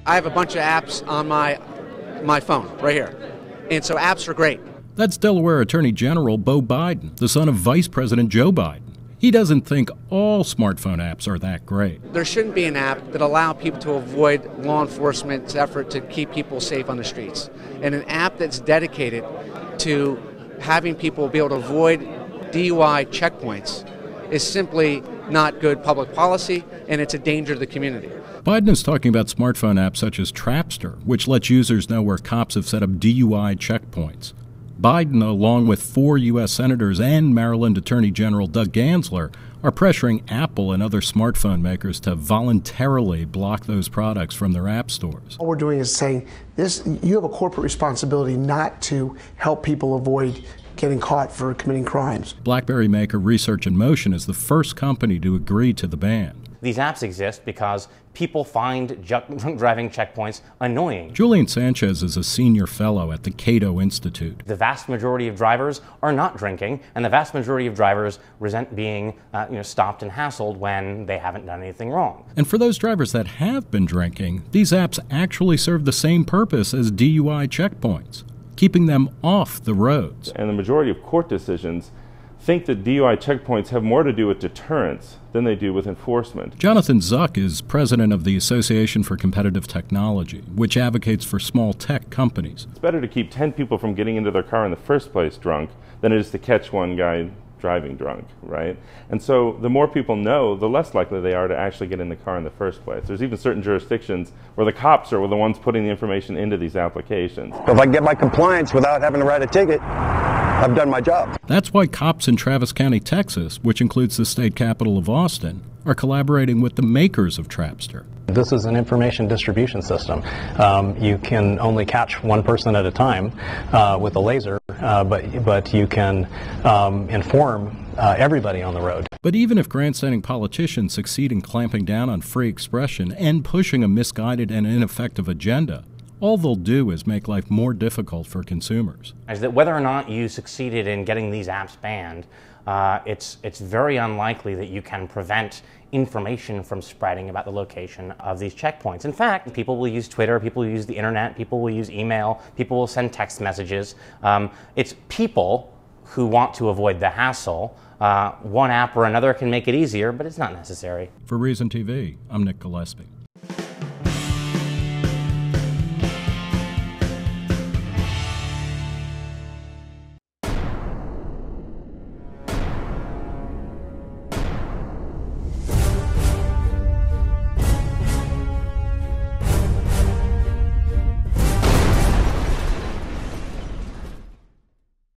I have a bunch of apps on my phone right here, and so apps are great. That's Delaware Attorney General Beau, the son of Vice President Joe Biden. He doesn't think all smartphone apps are that great. There shouldn't be an app that allow people to avoid law enforcement's effort to keep people safe on the streets. And an app that's dedicated to having people be able to avoid DUI checkpoints is simply not good public policy, and it's a danger to the community. Biden is talking about smartphone apps such as Trapster, which lets users know where cops have set up DUI checkpoints. Biden, along with 4 U.S. senators and Maryland Attorney General Doug Gansler, are pressuring Apple and other smartphone makers to voluntarily block those products from their app stores. All we're doing is saying this: you have a corporate responsibility not to help people avoid getting caught for committing crimes. Blackberry maker Research in Motion is the first company to agree to the ban. These apps exist because people find driving checkpoints annoying. Julian Sanchez is a senior fellow at the Cato Institute. The vast majority of drivers are not drinking, and the vast majority of drivers resent being stopped and hassled when they haven't done anything wrong. And for those drivers that have been drinking, these apps actually serve the same purpose as DUI checkpoints, keeping them off the roads. And the majority of court decisions think that DUI checkpoints have more to do with deterrence than they do with enforcement. Jonathan Zuck is president of the Association for Competitive Technology, which advocates for small tech companies. It's better to keep 10 people from getting into their car in the first place drunk than it is to catch one guy driving drunk, right? And so the more people know, the less likely they are to actually get in the car in the first place. There's even certain jurisdictions where the cops are the ones putting the information into these applications. If I can get my compliance without having to write a ticket, I've done my job. That's why cops in Travis County, Texas, which includes the state capital of Austin, are collaborating with the makers of Trapster. This is an information distribution system. You can only catch one person at a time with a laser, but you can inform everybody on the road. But even if grandstanding politicians succeed in clamping down on free expression and pushing a misguided and ineffective agenda, all they'll do is make life more difficult for consumers. Is that whether or not you succeeded in getting these apps banned, it's very unlikely that you can prevent information from spreading about the location of these checkpoints. In fact, people will use Twitter, people will use the internet, people will use email, people will send text messages. It's people who want to avoid the hassle. One app or another can make it easier, but it's not necessary. For Reason TV, I'm Nick Gillespie.